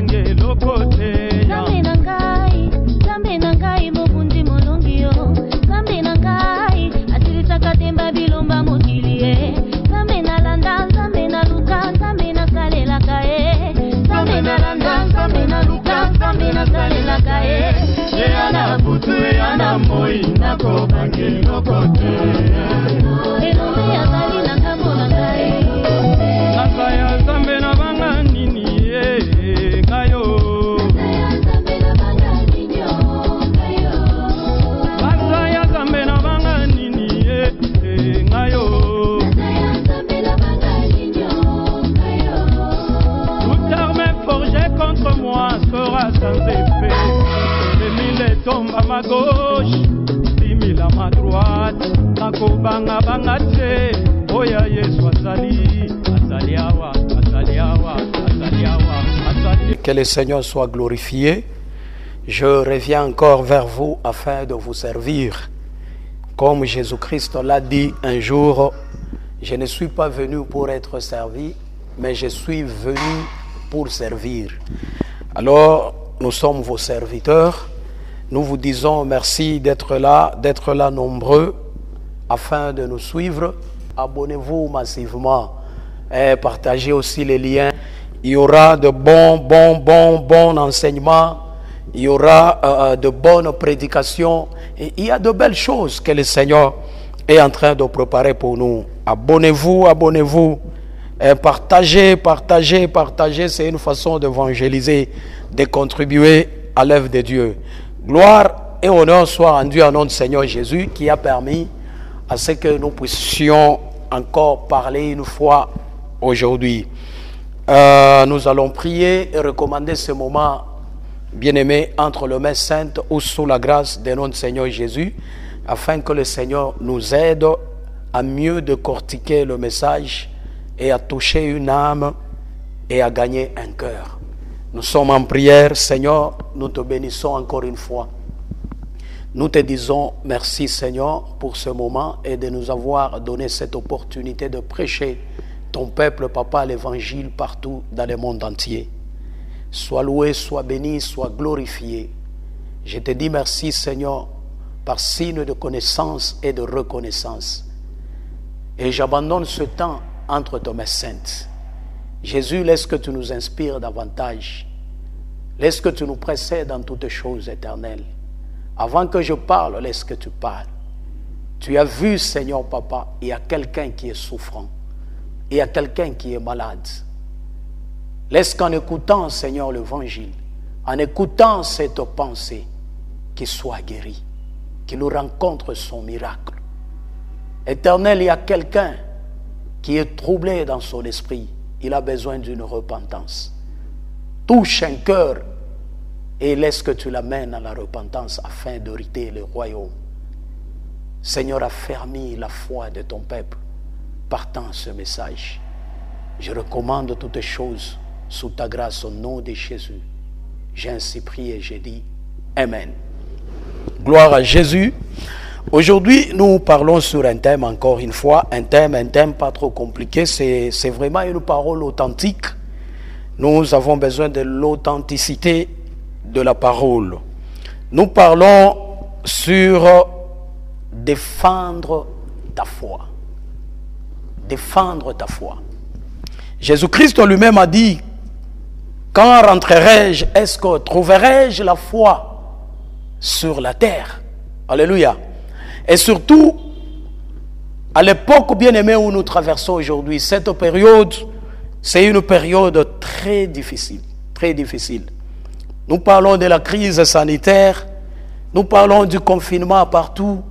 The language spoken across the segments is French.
bange lokote Zambe na ngai mobundi molongi yo. Zambe na ngai asilisa katemba bilomba mokilie. Zambe na landa, zambe na luka, zambe na salela kae. Zambe na landa, zambe na luka, zambe na salela kae. Ana butu ana moi nako bange lokote Elombe azali na ngambo na ngai. Nasaya zambe na banga nini ngayo Zambe na banga ninyo ngayo. Nasaya zambe na banga nini ngayo Zambe na banga ninyo ngayo. Toute arme forgée contre moi sera sans effet. 2000 tombent à ma gauche, 6000 à ma droite. Nakobanga banga te, oya Yesu azali, azali awa, azali awa, azali awa, azali. Que le Seigneur soit glorifié. Je reviens encore vers vous afin de vous servir. Comme Jésus-Christ l'a dit un jour, je ne suis pas venu pour être servi, mais je suis venu pour servir. Alors, nous sommes vos serviteurs. Nous vous disons merci d'être là nombreux afin de nous suivre. Abonnez-vous massivement et partagez aussi les liens. Il y aura de bons enseignements. Il y aura de bonnes prédications. Et il y a de belles choses que le Seigneur est en train de préparer pour nous. Abonnez-vous. Et partagez. C'est une façon d'évangéliser, de contribuer à l'œuvre de Dieu. Gloire et honneur soient rendus à notre Seigneur Jésus qui a permis à ce que nous puissions encore parler une fois aujourd'hui. Nous allons prier et recommander ce moment, bien-aimé, entre les mains saintes ou sous la grâce de notre Seigneur Jésus, afin que le Seigneur nous aide à mieux décortiquer le message et à toucher une âme et à gagner un cœur. Nous sommes en prière. Seigneur, nous te bénissons encore une fois. Nous te disons merci, Seigneur, pour ce moment et de nous avoir donné cette opportunité de prêcher ton peuple, Papa, l'évangile partout dans le monde entier. Sois loué, sois béni, sois glorifié. Je te dis merci, Seigneur, par signe de connaissance et de reconnaissance. Et j'abandonne ce temps entre tes mains saintes. Jésus, laisse que tu nous inspires davantage. Laisse que tu nous précèdes dans toutes choses éternelles. Avant que je parle, laisse que tu parles. Tu as vu, Seigneur Papa, il y a quelqu'un qui est souffrant. Il y a quelqu'un qui est malade. Laisse qu'en écoutant, Seigneur, l'évangile, en écoutant cette pensée, qu'il soit guéri, qu'il nous rencontre son miracle. Éternel, il y a quelqu'un qui est troublé dans son esprit. Il a besoin d'une repentance. Touche un cœur et laisse que tu l'amènes à la repentance afin d'hériter le royaume. Seigneur, affermis la foi de ton peuple partant ce message. Je recommande toutes choses sous ta grâce au nom de Jésus. J'ai ainsi prié et j'ai dit Amen. Gloire à Jésus. Aujourd'hui, nous parlons sur un thème, encore une fois, un thème pas trop compliqué, c'est vraiment une parole authentique. Nous avons besoin de l'authenticité de la parole. Nous parlons sur défendre ta foi. Défendre ta foi. Jésus-Christ lui-même a dit, quand rentrerai-je, est-ce que trouverai-je la foi sur la terre? Alléluia. Et surtout, à l'époque bien-aimée où nous traversons aujourd'hui, cette période, c'est une période très difficile, très difficile. Nous parlons de la crise sanitaire, nous parlons du confinement partout,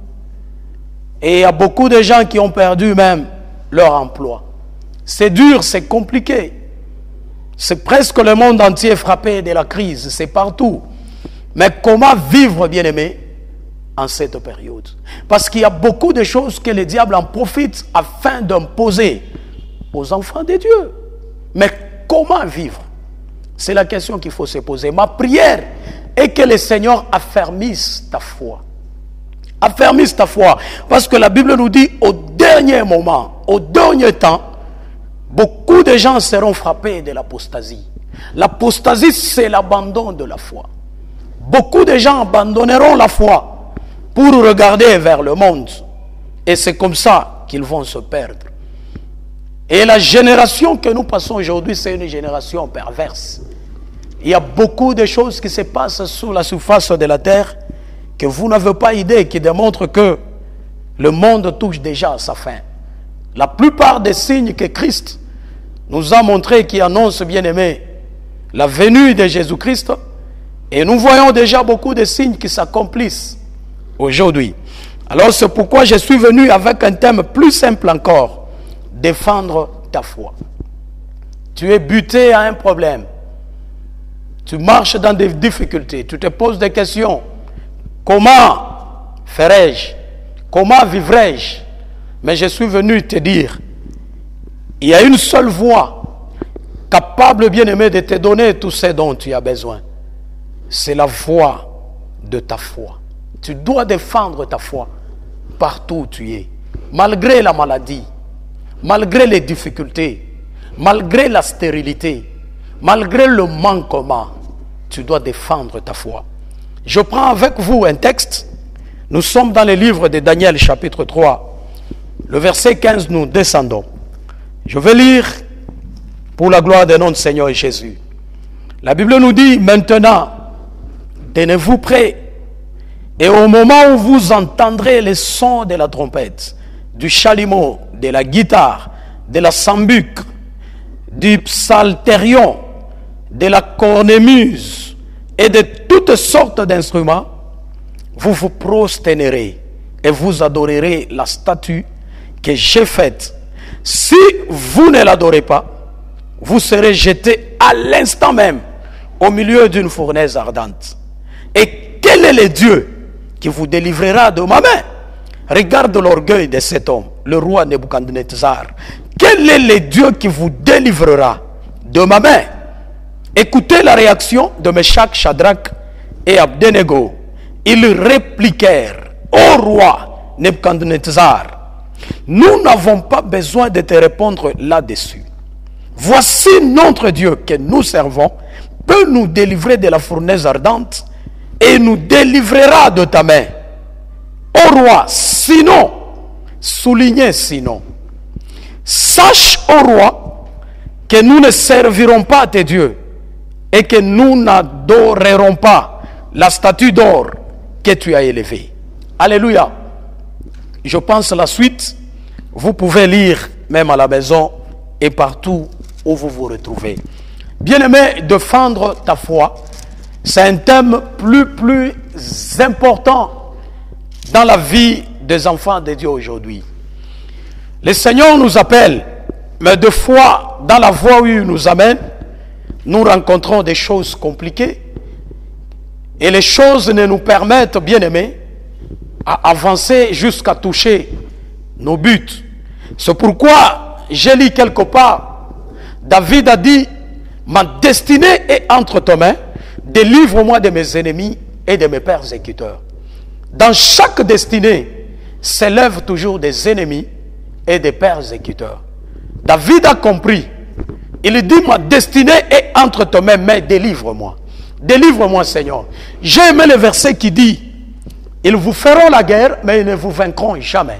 et il y a beaucoup de gens qui ont perdu même leur emploi. C'est dur, c'est compliqué. C'est presque le monde entier frappé de la crise, c'est partout. Mais comment vivre, bien-aimé, en cette période? Parce qu'il y a beaucoup de choses que le diable en profite afin d'imposer aux enfants de Dieu. Mais comment vivre? C'est la question qu'il faut se poser. Ma prière est que le Seigneur affermisse ta foi. Affermisse ta foi. Parce que la Bible nous dit, au dernier moment, au dernier temps, beaucoup de gens seront frappés de l'apostasie. L'apostasie, c'est l'abandon de la foi. Beaucoup de gens abandonneront la foi pour regarder vers le monde. Et c'est comme ça qu'ils vont se perdre. Et la génération que nous passons aujourd'hui, c'est une génération perverse. Il y a beaucoup de choses qui se passent sur la surface de la terre que vous n'avez pas idée, qui démontrent que le monde touche déjà à sa fin. La plupart des signes que Christ nous a montrés, qui annoncent, bien aimé, la venue de Jésus-Christ, et nous voyons déjà beaucoup de signes qui s'accomplissent aujourd'hui. Alors c'est pourquoi je suis venu avec un thème plus simple encore: défendre ta foi. Tu es buté à un problème, tu marches dans des difficultés, tu te poses des questions. Comment ferai-je? Comment vivrai-je? Mais je suis venu te dire, il y a une seule voie capable, bien-aimé, de te donner tout ce dont tu as besoin. C'est la voie de ta foi. Tu dois défendre ta foi partout où tu es. Malgré la maladie, malgré les difficultés, malgré la stérilité, malgré le manquement, tu dois défendre ta foi. Je prends avec vous un texte. Nous sommes dans le livre de Daniel, chapitre 3. Le verset 15, nous descendons. Je vais lire pour la gloire de notre Seigneur Jésus. La Bible nous dit: maintenant, tenez-vous prêts, et au moment où vous entendrez les sons de la trompette, du chalumeau, de la guitare, de la sambuc, du psalterion, de la cornemuse et de toutes sortes d'instruments, vous vous prosternerez et vous adorerez la statue que j'ai faite. Si vous ne l'adorez pas, vous serez jetés à l'instant même au milieu d'une fournaise ardente. Et quel est le Dieu qui vous délivrera de ma main? Regarde l'orgueil de cet homme, le roi Nebuchadnezzar. Quel est le Dieu qui vous délivrera de ma main? Écoutez la réaction de Meshach, Shadrach et Abednego. Ils répliquèrent: ô roi Nebuchadnezzar, nous n'avons pas besoin de te répondre là-dessus. Voici notre Dieu que nous servons peut nous délivrer de la fournaise ardente et nous délivrera de ta main. Ô roi, sinon, soulignez sinon, sache, ô roi, que nous ne servirons pas à tes dieux et que nous n'adorerons pas la statue d'or que tu as élevée. Alléluia. Je pense la suite, vous pouvez lire même à la maison et partout où vous vous retrouvez. Bien-aimé, défendre ta foi, c'est un thème plus important dans la vie des enfants de Dieu aujourd'hui. Le Seigneur nous appelle, mais des fois, dans la voie où il nous amène, nous rencontrons des choses compliquées et les choses ne nous permettent, bien-aimés, à avancer jusqu'à toucher nos buts. C'est pourquoi j'ai lu quelque part, David a dit: ma destinée est entre tes mains, délivre-moi de mes ennemis et de mes persécuteurs. Dans chaque destinée s'élèvent toujours des ennemis et des persécuteurs. David a compris. Il dit: ma destinée est entre tes mains, mais délivre-moi. Délivre-moi, Seigneur. J'ai aimé le verset qui dit: ils vous feront la guerre, mais ils ne vous vaincront jamais.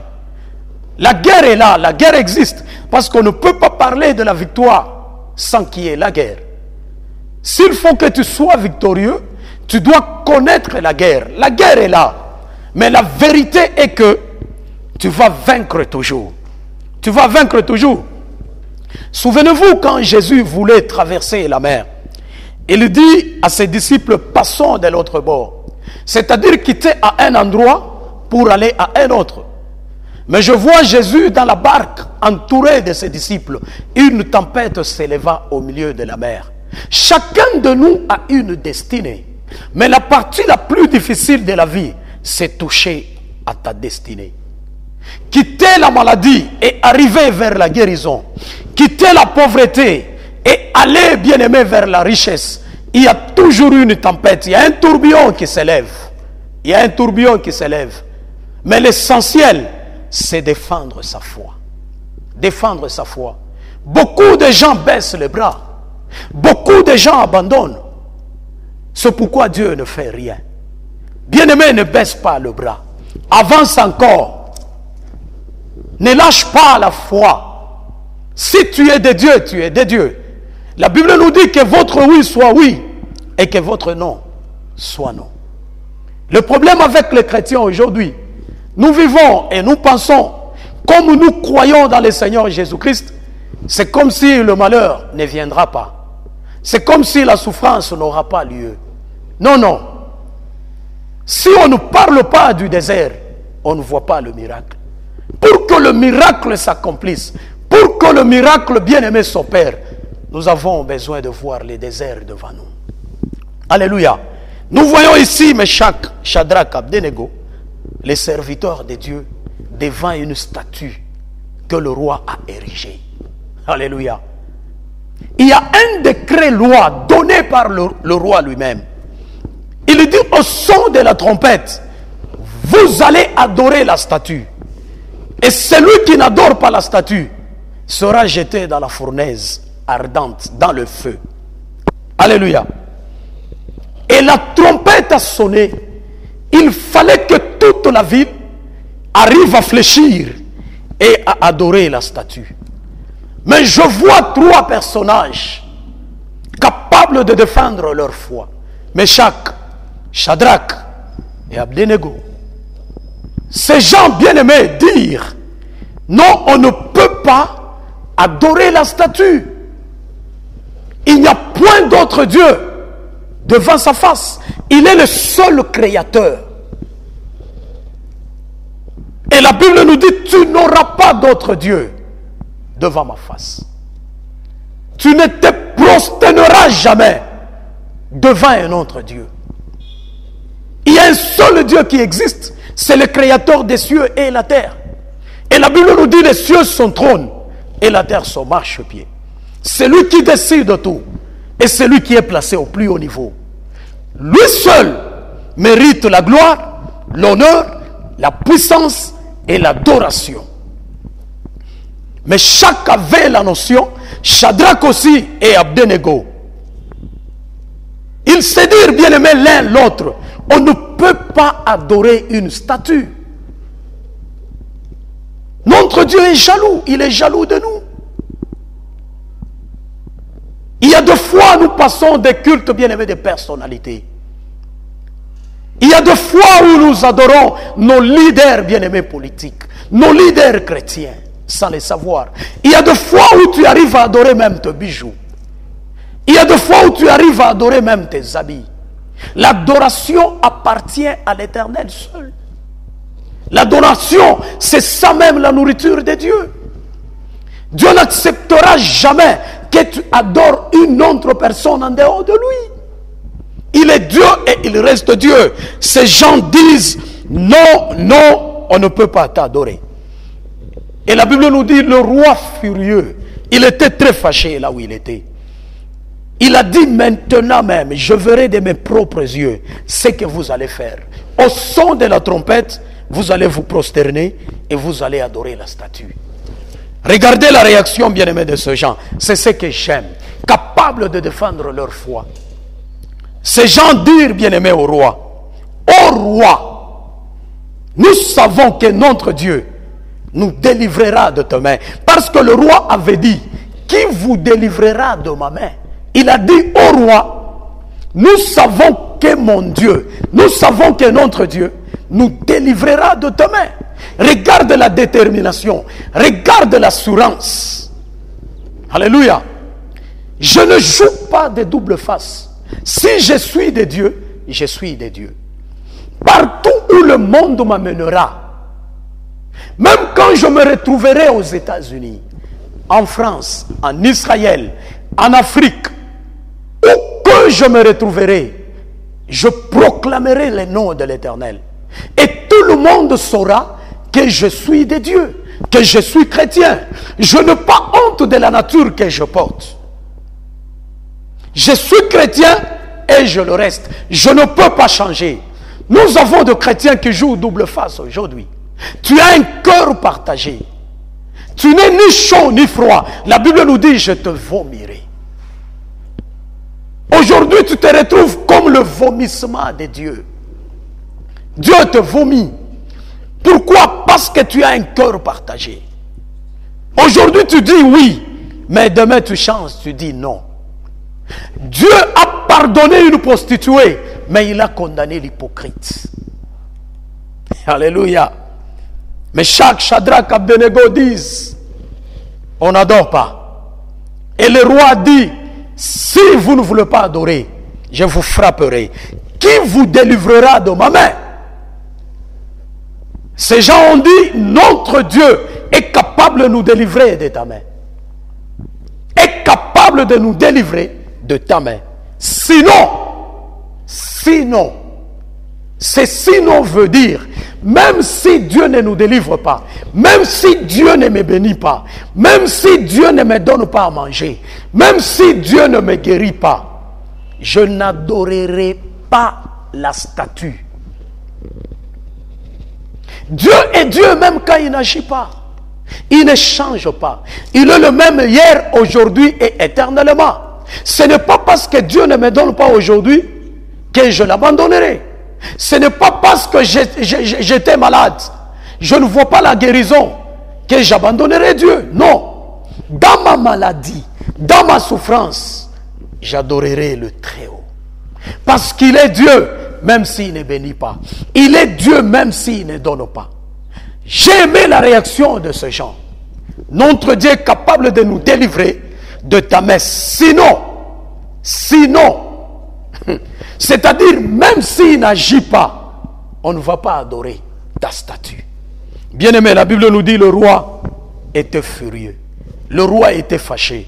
La guerre est là, la guerre existe, parce qu'on ne peut pas parler de la victoire sans qu'il y ait la guerre. S'il faut que tu sois victorieux, tu dois connaître la guerre. La guerre est là, mais la vérité est que tu vas vaincre toujours. Tu vas vaincre toujours. Souvenez-vous quand Jésus voulait traverser la mer, il dit à ses disciples: passons de l'autre bord. C'est-à-dire quitter à un endroit pour aller à un autre. Mais je vois Jésus dans la barque, entouré de ses disciples. Une tempête s'éleva au milieu de la mer. Chacun de nous a une destinée. Mais la partie la plus difficile de la vie, c'est toucher à ta destinée. Quitter la maladie et arriver vers la guérison. Quitter la pauvreté et aller, bien-aimé, vers la richesse. Il y a toujours une tempête, il y a un tourbillon qui s'élève. Il y a un tourbillon qui s'élève. Mais l'essentiel, c'est défendre sa foi. Défendre sa foi. Beaucoup de gens baissent les bras. Beaucoup de gens abandonnent. C'est pourquoi Dieu ne fait rien. Bien-aimé, ne baisse pas le bras. Avance encore. Ne lâche pas la foi. Si tu es de Dieu, tu es de Dieu. La Bible nous dit que votre oui soit oui et que votre non soit non. Le problème avec les chrétiens aujourd'hui, nous vivons et nous pensons comme nous croyons dans le Seigneur Jésus-Christ, c'est comme si le malheur ne viendra pas. C'est comme si la souffrance n'aura pas lieu. Non, non. Si on ne parle pas du désert, on ne voit pas le miracle. Pour que le miracle s'accomplisse, pour que le miracle bien-aimé s'opère, nous avons besoin de voir les déserts devant nous. Alléluia. Nous voyons ici Meshach, Shadrach, Abednego, les serviteurs de Dieu, devant une statue que le roi a érigée. Alléluia. Il y a un décret-loi donné par le roi lui-même. Il dit au son de la trompette, vous allez adorer la statue. Et celui qui n'adore pas la statue sera jeté dans la fournaise ardente, dans le feu. Alléluia. Et la trompette a sonné. Il fallait que toute la ville arrive à fléchir et à adorer la statue. Mais je vois trois personnages capables de défendre leur foi. Meshach, Shadrach et Abednego. Ces gens bien-aimés dirent, non, on ne peut pas adorer la statue. Il n'y a point d'autre Dieu devant sa face. Il est le seul créateur. Et la Bible nous dit, tu n'auras pas d'autre Dieu devant ma face. Tu ne te prosterneras jamais devant un autre Dieu. Il y a un seul Dieu qui existe, c'est le créateur des cieux et la terre. Et la Bible nous dit, les cieux sont trône et la terre son marchepied. C'est lui qui décide tout et c'est lui qui est placé au plus haut niveau. Lui seul mérite la gloire, l'honneur, la puissance et l'adoration. Mais chaque avait la notion, Shadrach aussi et Abednego. Ils se dirent bien aimés l'un l'autre, on ne peut pas adorer une statue. Notre Dieu est jaloux, il est jaloux de nous. Il y a des fois nous passons des cultes bien aimés de personnalités. Il y a des fois où nous adorons nos leaders bien aimés politiques, nos leaders chrétiens, sans les savoir. Il y a des fois où tu arrives à adorer même tes bijoux. Il y a des fois où tu arrives à adorer même tes habits. L'adoration appartient à l'Éternel seul. L'adoration, c'est ça même la nourriture de Dieu. Dieu n'acceptera jamais que tu adores une autre personne en dehors de lui. Il est Dieu et il reste Dieu. Ces gens disent, non, non, on ne peut pas t'adorer. Et la Bible nous dit, le roi furieux, il était très fâché là où il était. Il a dit, maintenant même, je verrai de mes propres yeux ce que vous allez faire. Au son de la trompette, vous allez vous prosterner et vous allez adorer la statue. Regardez la réaction bien-aimée de ces gens. C'est ce que j'aime. Capables de défendre leur foi. Ces gens dirent bien-aimés au roi, ô roi, nous savons que notre Dieu nous délivrera de ta main. Parce que le roi avait dit, qui vous délivrera de ma main? Il a dit au roi, nous savons que mon Dieu, nous savons que notre Dieu nous délivrera de ta main. Regarde la détermination, regarde l'assurance. Alléluia. Je ne joue pas de double face. Si je suis de Dieu, je suis de Dieu. Partout où le monde m'amènera, même quand je me retrouverai aux États-Unis, en France, en Israël, en Afrique, où que je me retrouverai, je proclamerai le nom de l'Éternel. Et tout le monde saura que je suis de Dieu, que je suis chrétien. Je n'ai pas honte de la nature que je porte. Je suis chrétien et je le reste. Je ne peux pas changer. Nous avons des chrétiens qui jouent double face aujourd'hui. Tu as un cœur partagé. Tu n'es ni chaud ni froid. La Bible nous dit, je te vomirai. Aujourd'hui, tu te retrouves comme le vomissement de Dieu. Dieu te vomit. Pourquoi? Parce que tu as un cœur partagé. Aujourd'hui, tu dis oui, mais demain tu changes, tu dis non. Dieu a pardonné une prostituée, mais il a condamné l'hypocrite. Alléluia. Mais Shadrach, Abednego disent, on n'adore pas. Et le roi dit, si vous ne voulez pas adorer, je vous frapperai. Qui vous délivrera de ma main? Ces gens ont dit, notre Dieu est capable de nous délivrer de ta main. Est capable de nous délivrer de ta main. Sinon, c'est sinon veut dire, même si Dieu ne nous délivre pas, même si Dieu ne me bénit pas, même si Dieu ne me donne pas à manger, même si Dieu ne me guérit pas, je n'adorerai pas la statue. Dieu est Dieu même quand il n'agit pas. Il ne change pas. Il est le même hier, aujourd'hui et éternellement. Ce n'est pas parce que Dieu ne me donne pas aujourd'hui que je l'abandonnerai. Ce n'est pas parce que j'étais malade, je ne vois pas la guérison, que j'abandonnerai Dieu. Non. Dans ma maladie, dans ma souffrance, j'adorerai le Très-Haut. Parce qu'il est Dieu, même s'il ne bénit pas. Il est Dieu, même s'il ne donne pas. J'ai aimé la réaction de ce gens. Notre Dieu est capable de nous délivrer de ta main. Sinon, c'est-à-dire même s'il n'agit pas, on ne va pas adorer ta statue. Bien aimé, la Bible nous dit le roi était furieux. Le roi était fâché.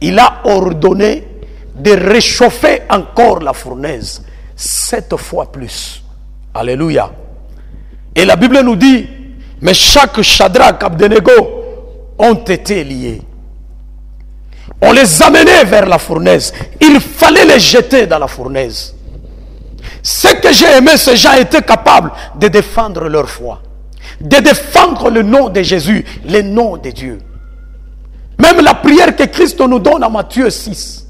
Il a ordonné de réchauffer encore la fournaise 7 fois plus. Alléluia. Et la Bible nous dit, mais chaque Shadrach, Abednego ont été liés. On les amenait vers la fournaise. Il fallait les jeter dans la fournaise. Ce que j'ai aimé, ces gens étaient capables de défendre leur foi, de défendre le nom de Jésus, le nom de Dieu. Même la prière que Christ nous donne à Matthieu 6.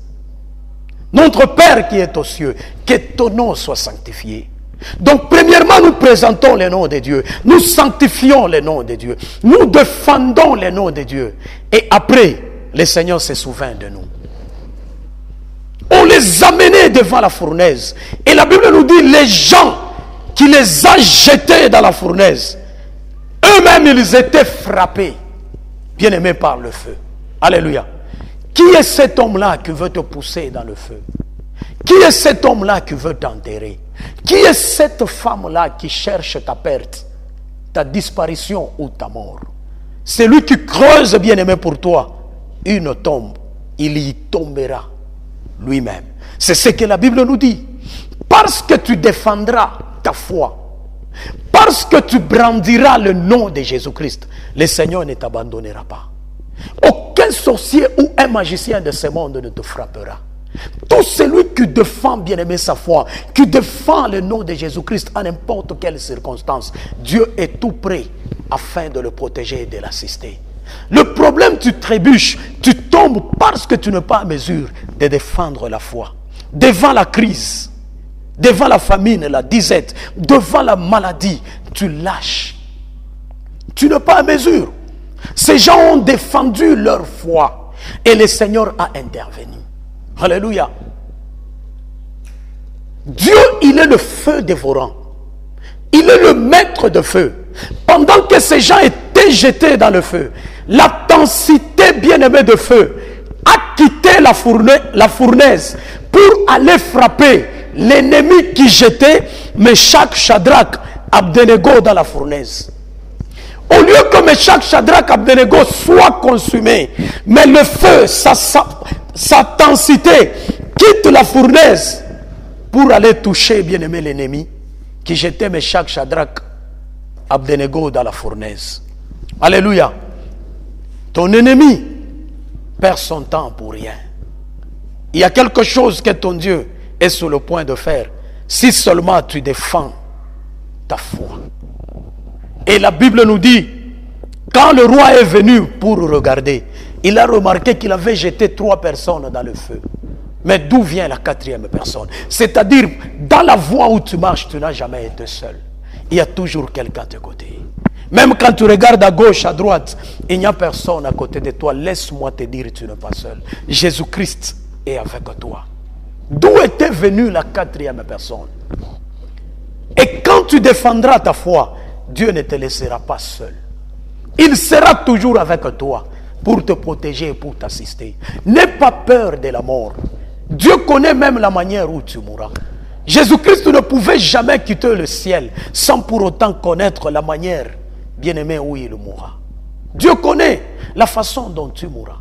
Notre Père qui est aux cieux, que ton nom soit sanctifié. Donc premièrement, nous présentons le nom de Dieu. Nous sanctifions le nom de Dieu. Nous défendons le nom de Dieu. Et après, le Seigneur se souvient de nous. On les amenait devant la fournaise. Et la Bible nous dit, les gens qui les ont jetés dans la fournaise, eux-mêmes, ils étaient frappés, bien aimés par le feu. Alléluia. Qui est cet homme-là qui veut te pousser dans le feu? Qui est cet homme-là qui veut t'enterrer? Qui est cette femme-là qui cherche ta perte, ta disparition ou ta mort? C'est lui qui creuse, bien aimé, pour toi une tombe. Il y tombera lui-même. C'est ce que la Bible nous dit. Parce que tu défendras ta foi, parce que tu brandiras le nom de Jésus-Christ, le Seigneur ne t'abandonnera pas. Aucun sorcier ou un magicien de ce monde ne te frappera. Tout celui qui défend, bien aimé, sa foi, qui défend le nom de Jésus-Christ à n'importe quelle circonstance, Dieu est tout prêt afin de le protéger et de l'assister. Le problème, tu trébuches, tu tombes parce que tu n'es pas à mesure de défendre la foi. Devant la crise, devant la famine, la disette, devant la maladie, tu lâches. Tu n'es pas à mesure. Ces gens ont défendu leur foi et le Seigneur a intervenu. Alléluia. Dieu, il est le feu dévorant. Il est le maître de feu. Pendant que ces gens étaient jetés dans le feu, l'intensité bien-aimée de feu a quitté la fournaise pour aller frapper l'ennemi qui jetait Meshach, Shadrach, Abednego dans la fournaise. Au lieu que Meshach, Shadrach, Abednego soient consumés, mais le feu, sa intensité quitte la fournaise pour aller toucher, bien-aimé, l'ennemi qui jetait Meshach, Shadrach, Abednego dans la fournaise. Alléluia. Ton ennemi perd son temps pour rien. Il y a quelque chose que ton Dieu est sur le point de faire si seulement tu défends ta foi. Et la Bible nous dit, quand le roi est venu pour regarder, il a remarqué qu'il avait jeté 3 personnes dans le feu. Mais d'où vient la quatrième personne? C'est-à-dire, dans la voie où tu marches, tu n'as jamais été seul. Il y a toujours quelqu'un à tes côtés. Même quand tu regardes à gauche, à droite, il n'y a personne à côté de toi. Laisse-moi te dire, tu n'es pas seul. Jésus-Christ est avec toi. D'où était venue la quatrième personne? Et quand tu défendras ta foi, Dieu ne te laissera pas seul. Il sera toujours avec toi pour te protéger et pour t'assister. N'aie pas peur de la mort. Dieu connaît même la manière où tu mourras. Jésus-Christ ne pouvait jamais quitter le ciel sans pour autant connaître la manière, bien-aimé, où il mourra. Dieu connaît la façon dont tu mourras.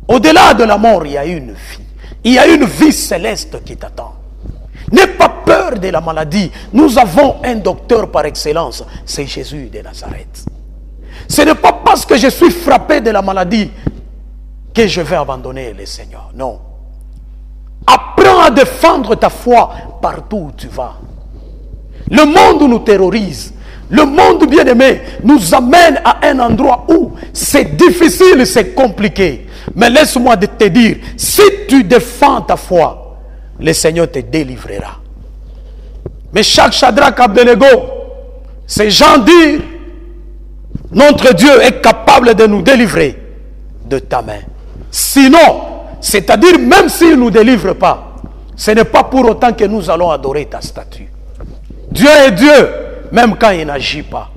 Au-delà de la mort, il y a une vie. Il y a une vie céleste qui t'attend. N'aie pas peur de la maladie. Nous avons un docteur par excellence. C'est Jésus de Nazareth. Ce n'est pas parce que je suis frappé de la maladie que je vais abandonner le Seigneur. Non. Apprends à défendre ta foi partout où tu vas. Le monde nous terrorise. Le monde, bien-aimé, nous amène à un endroit où c'est difficile, c'est compliqué. Mais laisse-moi te dire, si tu défends ta foi, le Seigneur te délivrera. Mais chaque Shadrach, Abednego, ces gens disent, notre Dieu est capable de nous délivrer de ta main. Sinon, c'est-à-dire même s'il ne nous délivre pas, ce n'est pas pour autant que nous allons adorer ta statue. Dieu est Dieu, même quand il n'agit pas.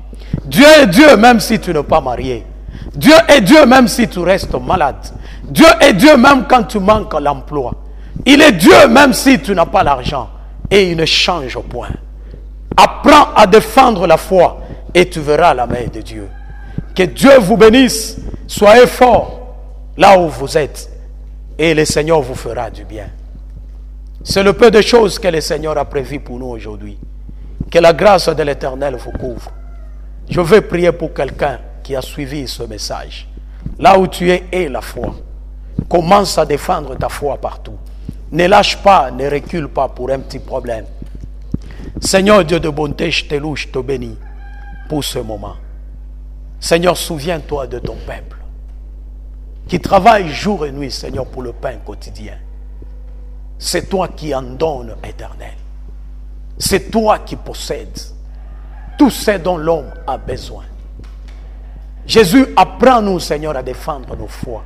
Dieu est Dieu, même si tu n'es pas marié. Dieu est Dieu, même si tu restes malade. Dieu est Dieu, même quand tu manques l'emploi. Il est Dieu, même si tu n'as pas l'argent. Et il ne change point. Apprends à défendre la foi et tu verras la main de Dieu. Que Dieu vous bénisse. Soyez forts là où vous êtes. Et le Seigneur vous fera du bien. C'est le peu de choses que le Seigneur a prévu pour nous aujourd'hui. Que la grâce de l'Éternel vous couvre. Je vais prier pour quelqu'un qui a suivi ce message. Là où tu es, aie la foi. Commence à défendre ta foi partout. Ne lâche pas, ne recule pas pour un petit problème. Seigneur Dieu de bonté, je te loue, je te bénis pour ce moment. Seigneur, souviens-toi de ton peuple qui travaille jour et nuit, Seigneur, pour le pain quotidien. C'est toi qui en donnes, Éternel. C'est toi qui possèdes tout ce dont l'homme a besoin. Jésus, apprends-nous, Seigneur, à défendre nos foi,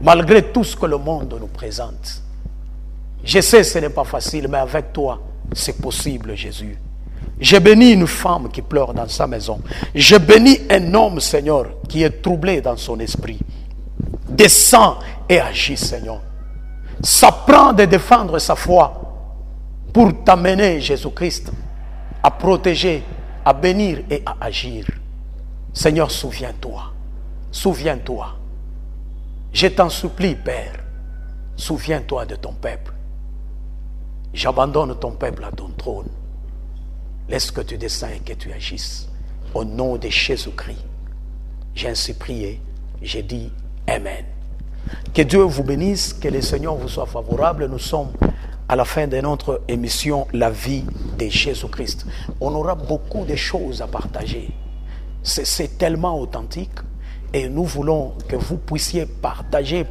malgré tout ce que le monde nous présente. Je sais que ce n'est pas facile, mais avec toi, c'est possible, Jésus. Je bénis une femme qui pleure dans sa maison. Je bénis un homme, Seigneur, qui est troublé dans son esprit. Descends et agis, Seigneur. S'apprend de défendre sa foi pour t'amener, Jésus-Christ, à protéger, à bénir et à agir. Seigneur, souviens-toi. Souviens-toi. Je t'en supplie, Père. Souviens-toi de ton peuple. J'abandonne ton peuple à ton trône. Laisse que tu descends et que tu agisses. Au nom de Jésus-Christ, j'ai ainsi prié. J'ai dit Amen. Que Dieu vous bénisse, que le Seigneur vous soit favorable. Nous sommes à la fin de notre émission La vie de Jésus-Christ. On aura beaucoup de choses à partager. C'est tellement authentique. Et nous voulons que vous puissiez partager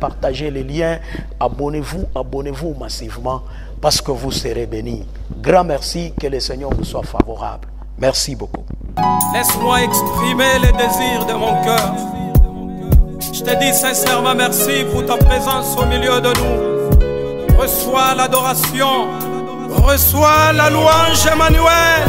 les liens. Abonnez-vous massivement parce que vous serez bénis. Grand merci, que le Seigneur vous soit favorable. Merci beaucoup. Laisse-moi exprimer les désirs de mon cœur. Je te dis sincèrement merci pour ta présence au milieu de nous. Reçois l'adoration, reçois la louange, Emmanuel.